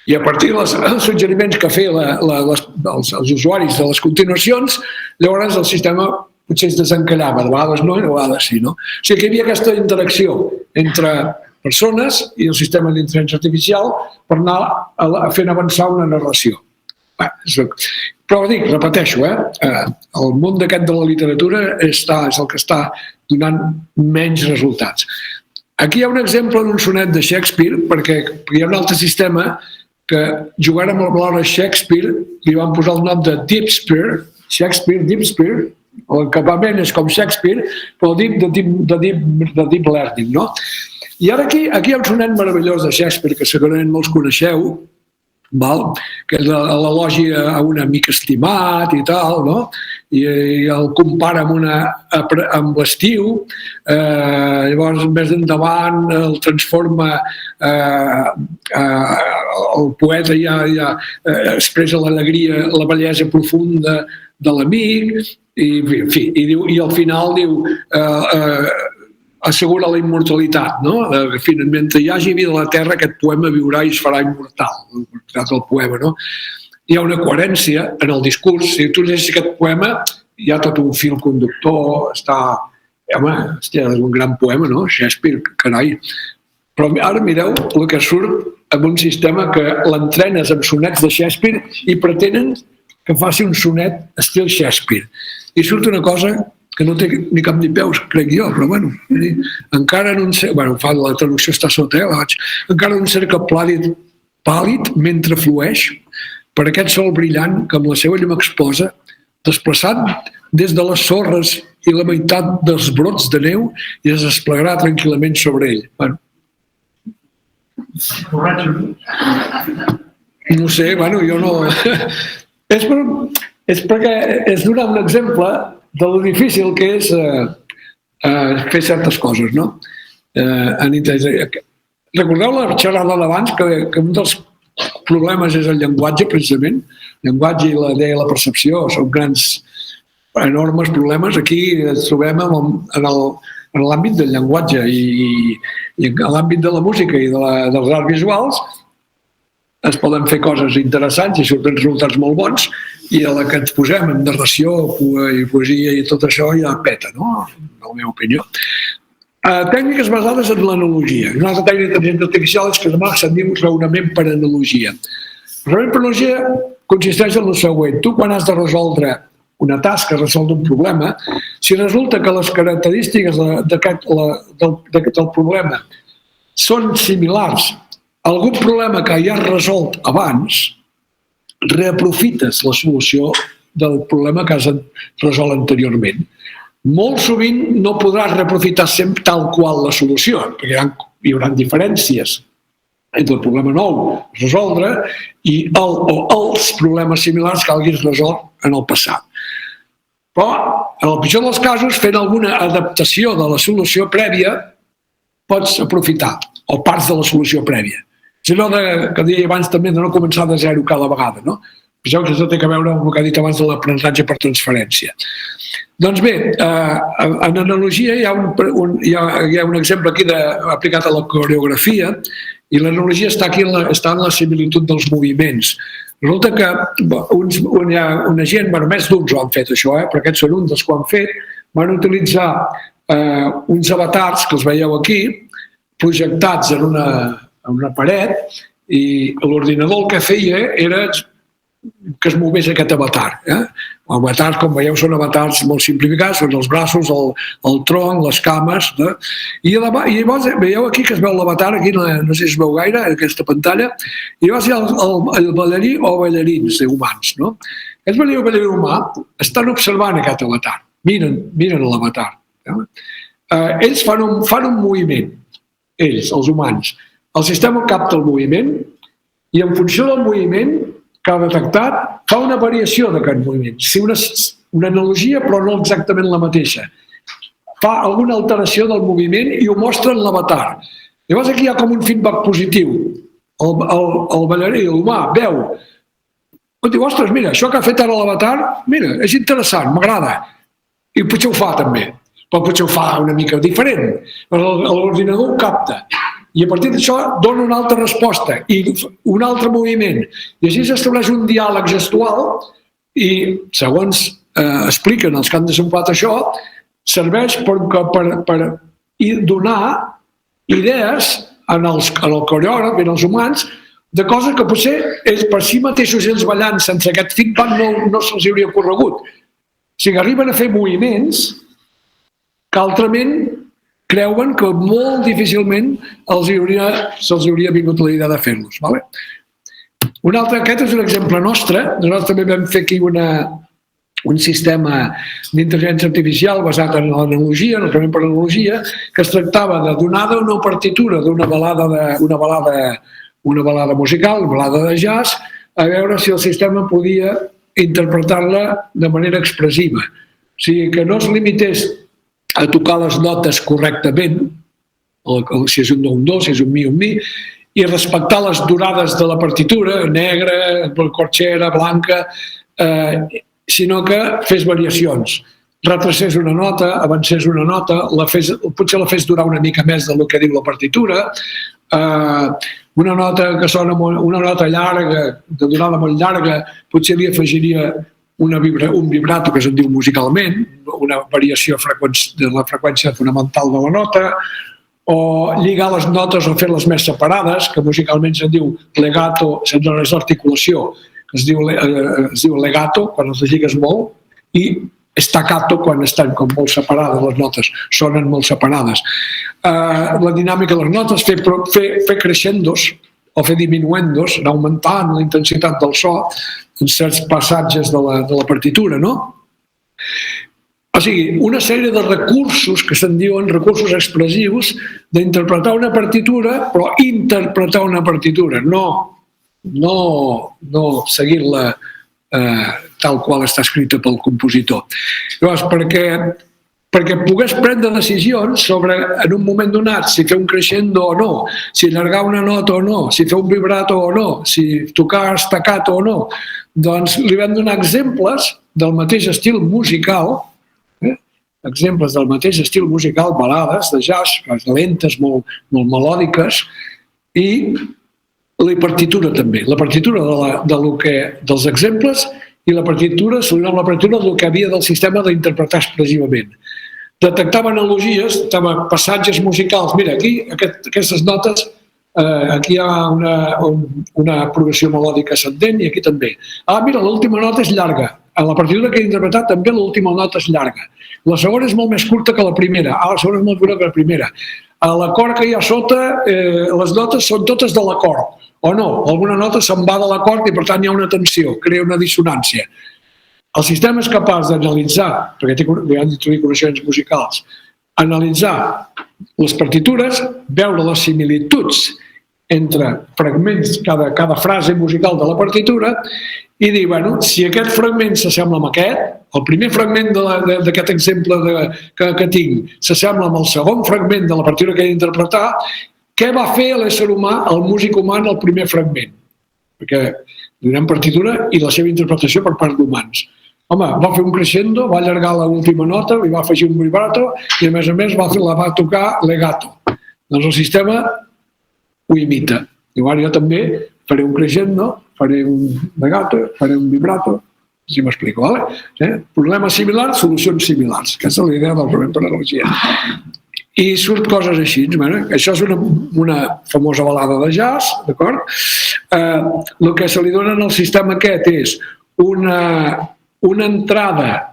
I a partir dels suggeriments que feien els usuaris de les continuacions, llavors el sistema potser es desencallava, de vegades no i de vegades sí, no? O sigui que hi havia aquesta interacció entre persones i el sistema d'intel·ligència artificial per anar fent avançar una narració. Però repeteixo, el món d'aquest de la literatura és el que està donant menys resultats. Aquí hi ha un exemple d'un sonet de Shakespeare, perquè hi ha un altre sistema que jugant amb l'obra Shakespeare li van posar el nom de Deepspear, Deepspear, l'encapament és com Shakespeare, però de Deep Learning, no? I ara aquí hi ha un sonet meravellós de Shakespeare que segurament molts coneixeu, que és l'elogi a un amic estimat i tal, no? I el compara amb l'estiu, llavors més endavant el transforma, el poeta ja expressa l'alegria, la bellesa profunda de l'amic, i al final diu assegura la immortalitat, no? Mentre hi hagi vida a la Terra, aquest poema viurà i es farà immortal, el poema, no? Hi ha una coherència en el discurs. Si tu llegeixes aquest poema, hi ha tot un fil conductor, és un gran poema, no? Shakespeare, carai. Però ara mireu el que surt amb un sistema que l'entrenes amb sonets de Shakespeare i pretenen que faci un sonet estil Shakespeare. I surt una cosa que no té ni cap ni peus, crec jo, però bueno, encara en un cercle, la traducció està sota, encara en un cercle pàl·lid mentre flueix per aquest sol brillant que amb la seva llum exposa, desplaçant des de les sorres i la meitat dels brots de neu i es desplegarà tranquil·lament sobre ell. Bueno. No sé, jo no... És perquè és donar un exemple de lo difícil que és fer certes coses, no? Recordeu la xerrada d'abans que un dels problemes és el llenguatge, precisament. El llenguatge i la idea i la percepció són enormes problemes. Aquí ens trobem en l'àmbit del llenguatge i en l'àmbit de la música i dels arts visuals es poden fer coses interessants i surten resultats molt bons, i a la que ens posem en narració i poesia i tot això ja peta, no? En la meva opinió. Tècniques basades en l'analogia. Una altra tècnica d'intel·ligència artificial és que demà se'n diu raonament per analogia. El raonament per analogia consisteix en el següent. Tu, quan has de resoldre una tasca, resoldre un problema, si resulta que les característiques del problema són similars. Algun problema que ja has resolt abans, reaprofites la solució del problema que has resolt anteriorment. Molt sovint no podràs reaprofitar sempre tal qual la solució, perquè hi haurà diferències entre el problema nou a resoldre i els problemes similars que hagis resolt en el passat. Però, en el pitjor dels casos, fent alguna adaptació de la solució prèvia, pots aprofitar, o parts de la solució prèvia. És allò que deia abans també de no començar de zero cada vegada, no? Penseu que això té a veure amb el que ha dit abans de l'aprenentatge per transferència. Doncs bé, en analogia hi ha un exemple aquí aplicat a la coreografia i l'analogia està aquí està en la similitud dels moviments. Resulta que una gent, més d'uns ho han fet això, però aquests són uns dels que ho han fet, van utilitzar uns avatars que els veieu aquí, projectats en una paret, i l'ordinador el que feia era que es movés aquest avatar. Avatars, com veieu, són avatars molt simplificats, són els braços, el tronc, les cames. I llavors veieu aquí que es veu l'avatar, aquí no sé si es veu gaire, aquesta pantalla, i llavors hi ha el ballarí o ballarins humans. Aquests ballarí o ballarí humà estan observant aquest avatar, miren l'avatar. Ells fan un moviment, ells, els humans. El sistema capta el moviment i en funció del moviment que ha detectat, fa una variació d'aquest moviment. Sí, una analogia, però no exactament la mateixa. Fa alguna alteració del moviment i ho mostra en l'avatar. Llavors aquí hi ha com un feedback positiu. El ballarí, l'humà, veu. Diu, ostres, mira, això que ha fet ara l'avatar, mira, és interessant, m'agrada. I potser ho fa també. Però potser ho fa una mica diferent. L'ordinador ho capta. I a partir d'això dona una altra resposta i un altre moviment. I així s'estableix un diàleg gestual i, segons expliquen els que han desenvolupat això, serveix per donar idees al coreògraf, als humans, de coses que potser per si mateixos ells ballant sense aquest feedback no se'ls hauria ocorregut. O sigui, arriben a fer moviments que altrament creuen que molt difícilment se'ls hauria vingut la idea de fer-los. Aquest és un exemple nostre. Nosaltres també vam fer aquí un sistema d'intel·ligència artificial basat en l'analogia, en el tractament per analogia, que es tractava de donar una partitura d'una balada musical, una balada de jazz, a veure si el sistema podia interpretar-la de manera expressiva. O sigui, que no es limités a tocar les notes correctament, si és un do, un do, si és un mi, i respectar les durades de la partitura, negra, corxera, blanca, sinó que fes variacions. Retracés una nota, avancés una nota, potser la fes durar una mica més del que diu la partitura, una nota que sona una nota llarga, de durada molt llarga, potser li afegiria un vibrato, que se'n diu musicalment, una variació de la freqüència fonamental de la nota, o lligar les notes o fer-les més separades, que musicalment se'n diu legato, se'n diu l'articulació, que es diu legato, quan les lligues molt, i staccato, quan estan com molt separades les notes, sonen molt separades. La dinàmica de les notes, fer crescendos, o fer diminuendos, anar augmentant la intensitat del so en certs passatges de la partitura, no? O sigui, una sèrie de recursos que se'n diuen recursos expressius d'interpretar una partitura, però interpretar una partitura, no seguir-la tal qual està escrita pel compositor. Llavors, perquè pogués prendre decisions sobre, en un moment donat, si fer un crescendo o no, si allargar una nota o no, si fer un vibrato o no, si tocar staccato o no, doncs li vam donar exemples del mateix estil musical, balades de jazz, lentes, molt melòdiques, i la partitura també, la partitura dels exemples i la partitura del que havia del sistema d'interpretar expressivament. Detectava analogies, passatges musicals. Mira, aquí, aquestes notes, aquí hi ha una progressió melòdica ascendent i aquí també. Mira, l'última nota és llarga. A la partitura que he interpretat també l'última nota és llarga. La segona és molt més curta que la primera. La segona és molt curta que la primera. a l'acord que hi ha sota les notes són totes de l'acord, o no, alguna nota se'n va de l'acord i per tant hi ha una tensió, crea una dissonància. El sistema és capaç d'analitzar, perquè li han d'introduir coneixements musicals, analitzar les partitures, veure les similituds entre fragments, cada frase musical de la partitura, i dir, bueno, si aquest fragment s'assembla amb aquest, el primer fragment d'aquest exemple que tinc s'assembla amb el segon fragment de la partitura que he d'interpretar, què va fer l'ésser humà, el músic humà, en el primer fragment? Perquè donem partitura i la seva interpretació per part d'humans. Home, va fer un crescendo, va allargar l'última nota, li va afegir un vibrato i a més la va tocar legato. Doncs el sistema ho imita. Diu, ara jo també faré un crescendo, faré un legato, faré un vibrato, si m'explico, vale? Problemes similars, solucions similars. Aquesta és la idea del problema per analogia. I surt coses així. Això és una famosa balada de jazz, d'acord? El que se li dona al sistema aquest és una entrada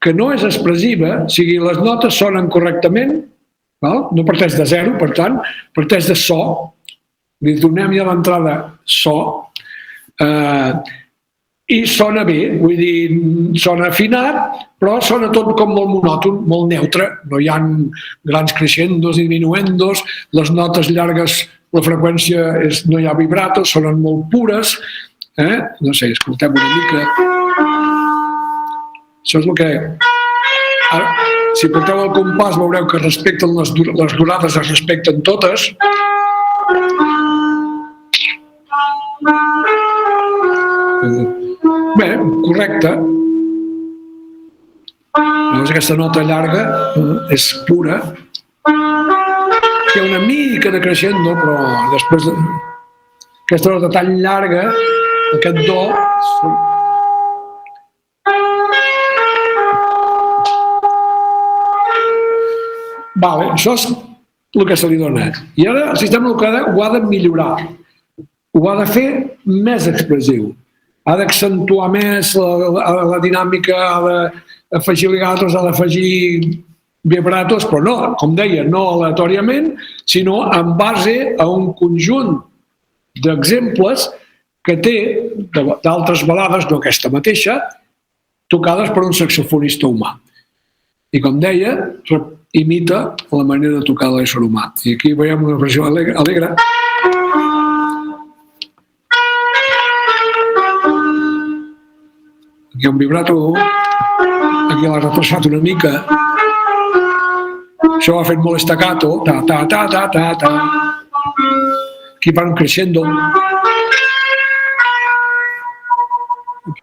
que no és expressiva, o sigui, les notes sonen correctament, no parteix de zero, per tant, parteix de so, li donem ja l'entrada so, i sona bé, vull dir, sona afinat, però sona tot com molt monòton, molt neutre, no hi ha grans crescendos i diminuendos, les notes llargues, la freqüència no hi ha vibratos, sonen molt pures, no sé, escoltem una mica. Això és el que... Ara, si porteu el compàs veureu que respecten les durades, es respecten totes. Bé, correcte. Llavors aquesta nota llarga és pura. Hi ha una mica de crescendo, però després aquesta nota tan llarga, aquest do... Vale, això és el que se li dona. I ara el sistema ho ha de millorar. Ho ha de fer més expressiu. Ha d'accentuar més la dinàmica, ha d'afegir legatos, ha d'afegir vibratos, però no, com deia, no aleatòriament, sinó en base a un conjunt d'exemples que té d'altres balades, no aquesta mateixa, tocades per un saxofonista humà. I com deia, imita la manera de tocar de l'ésser humà. I aquí veiem una versió alegre. Aquí hi ha un vibrato, aquí l'ha retrasat una mica. Això ho ha fet molt staccato, ta, ta, ta, ta, ta, ta. Aquí van crescendo.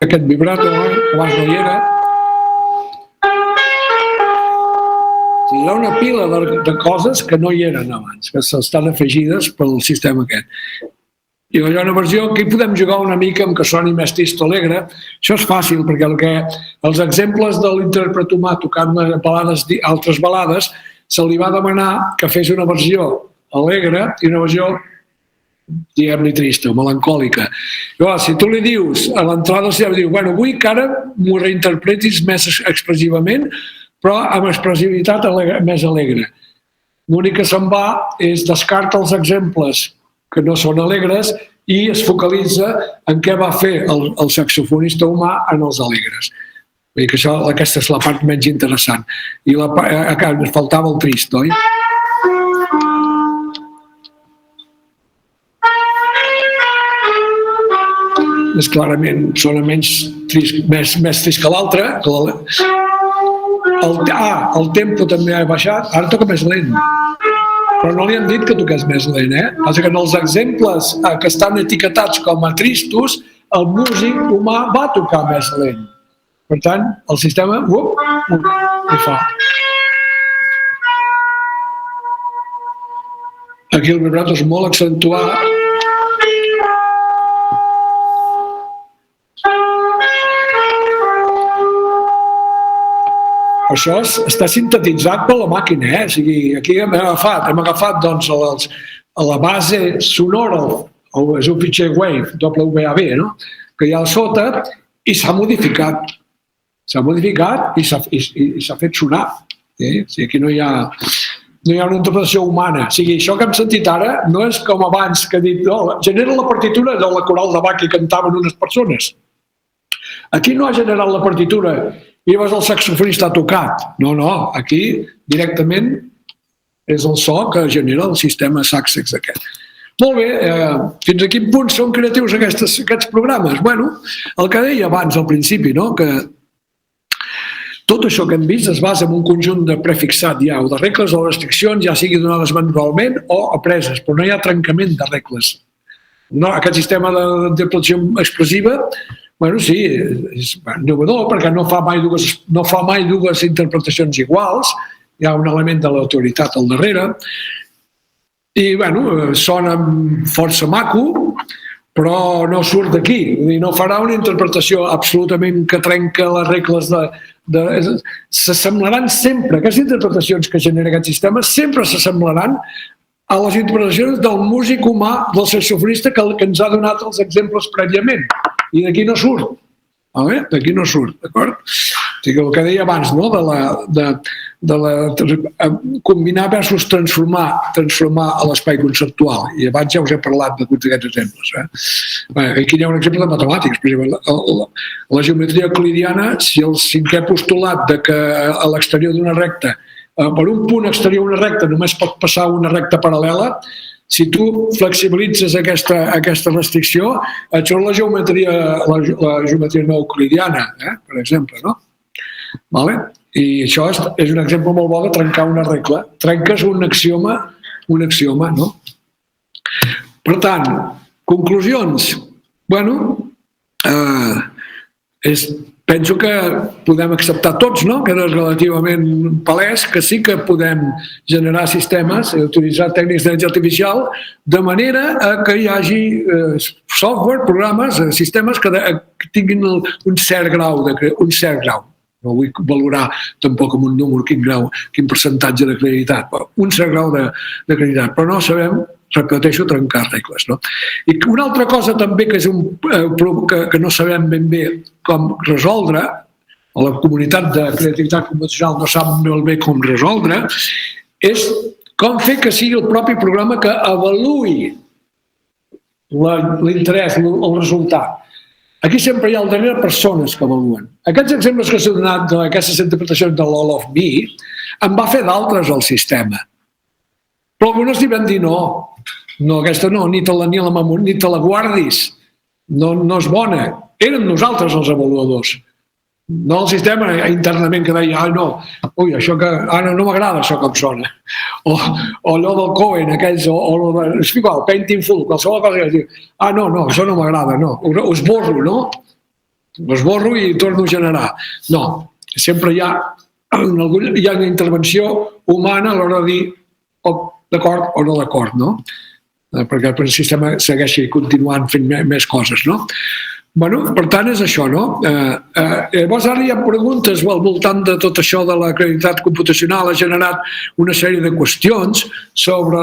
Aquest vibrato, abans no hi era. Hi ha una pila de coses que no hi eren abans, que estan afegides pel sistema aquest. I hi ha una versió que hi podem jugar una mica amb que soni més trist o alegre. Això és fàcil, perquè els exemples de l'intèrpret humà tocant altres balades, se li va demanar que fes una versió alegre i una versió, diguem-li, trista o melancòlica. Llavors, si tu li dius, a l'entrada del sistema, diu, bueno, vull que ara m'ho reinterpretis més expressivament, però amb expressivitat més alegre. L'únic que se'n va és descarta els exemples que no són alegres i es focalitza en què va fer el saxofonista humà en els alegres. Vull dir que aquesta és la part menys interessant. I ens faltava el trist, oi? És clarament, sona més trist que l'altre. El tempo també ha baixat, ara toca més lent. Però no li han dit que toqués més lent, Passa que en els exemples que estan etiquetats com a tristos, el músic humà va tocar més lent. Per tant, el sistema ho fa. Aquí el vibrato és molt accentuat. Això està sintetitzat per la màquina, O sigui, aquí hem agafat doncs, la base sonora, és un fitxer Wave, WAV, no? Que hi ha a sota, i s'ha modificat. S'ha modificat i s'ha fet sonar. O sigui, aquí no hi ha no hi ha una interpretació humana. O sigui, això que hem sentit ara no és com abans que he dit, no, genera la partitura de la coral de Bach que cantaven unes persones. Aquí no ha generat la partitura i llavors el saxofonista ha tocat. No, aquí directament és el so que genera el sistema Saxex aquest. Molt bé, fins a quin punt són creatius aquests programes? Bueno, el que deia abans al principi, no? Que tot això que hem vist es basa en un conjunt de prefixat ja, o de regles o restriccions, ja sigui donades manualment o apreses, però no hi ha trencament de regles. No, aquest sistema d'interpretació expressiva, bueno, sí, és innovador perquè no fa mai dues interpretacions iguals, hi ha un element de l'autoritat al darrere, i bueno, sona força maco, però no surt d'aquí, no farà una interpretació absolutament que trenca les regles s'assemblaran sempre, aquestes interpretacions que genera aquest sistema sempre s'assemblaran a les interpretacions del músic humà, del saxofonista que ens ha donat els exemples prèviament, i d'aquí no surt. D'aquí no surt, d'acord? El que deia abans, no? de combinar versus transformar a l'espai conceptual. I abans ja us he parlat de tots aquests exemples. Aquí hi ha un exemple de matemàtics. Per exemple, la geometria euclidiana, si el cinquè postulat de que a l'exterior d'una recta, per un punt exterior d'una recta només pot passar una recta paral·lela, si tu flexibilitzes aquesta restricció, et surt la geometria no euclidiana, per exemple, no? I això és un exemple molt bo de trencar una regla. Trenques un axioma, no? Per tant, conclusions. Bueno, penso que podem acceptar tots, no? Que és relativament palès que sí que podem generar sistemes i utilitzar tècniques d'intel·ligència artificial de manera que hi hagi software, programes, sistemes que tinguin un cert grau. No vull valorar tampoc amb un número quin percentatge de credibilitat, un cert grau de credibilitat, però no sabem, repeteixo, trencar regles. No? I una altra cosa també que no sabem ben bé com resoldre, o la comunitat de creativitat computacional no sap molt bé com resoldre, és com fer que sigui el propi programa que avaluï l'interès, el resultat. Aquí sempre hi ha al darrere persones que avaluen. Aquests exemples que s'han donat d'aquestes interpretacions de l'All of Me en va fer d'altres al sistema. Però algunes li van dir no, aquesta no, ni te la guardis, no és bona. Eren nosaltres els avaluadors. No el sistema internament que deia això que no m'agrada això com sona. O allò del Cohen, aquells, és igual, Painting Full, qualsevol cosa que diu, no, això no m'agrada, no, ho esborro, no? Ho esborro i torno a generar. No, sempre hi ha una intervenció humana a l'hora de dir d'acord o no d'acord, no? Perquè el sistema segueixi continuant fent més coses, no? Bueno, per tant, és això, no? Llavors, ara hi ha preguntes al voltant de tot això de la creativitat computacional. Ha generat una sèrie de qüestions sobre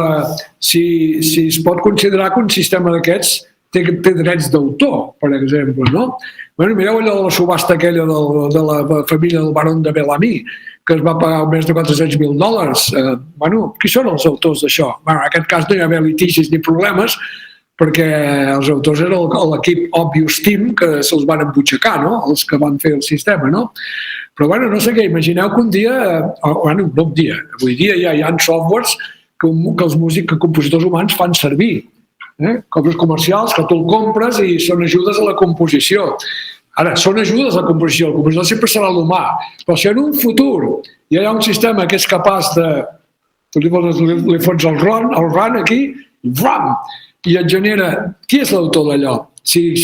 si es pot considerar que un sistema d'aquests té drets d'autor, per exemple, no? Bueno, mireu allò de la subhasta aquella de la família del barón de Bellamy, que es va pagar més de $400,000. Bueno, qui són els autors d'això? En aquest cas no hi ha litigis ni problemes, perquè els autors eren l'equip Obvious Team que se'ls van embutxacar, no? Els que van fer el sistema, no? Però, bueno, no sé què, imagineu que un dia, avui dia ja hi ha softwares que els compositors humans fan servir, coses comercials que tu el compres i són ajudes a la composició. Ara, són ajudes a la composició, el compositor sempre serà l'humà, però si en un futur hi ha un sistema que és capaç de... Tu li fots el run aquí, i et genera... Qui és l'autor d'allò? Si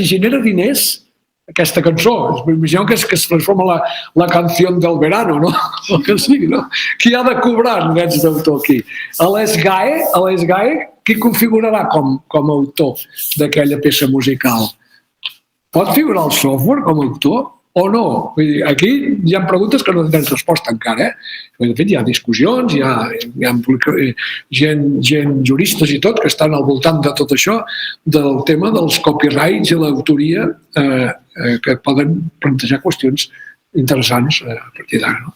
genera diners, aquesta cançó, imagineu que es transforma la canció del verano, no? El que sigui, no? Qui ha de cobrar drets d'autor aquí? A l'ESGAE, qui configurarà com a autor d'aquella peça musical? Pot figurar el software com a autor o no? Vull dir, aquí hi ha preguntes que no tenen resposta encara. De fet, hi ha discussions, hi ha gent, juristes i tot, que estan al voltant de tot això, del tema dels copyrights i l'autoria, que poden plantejar qüestions interessants a partir d'ara.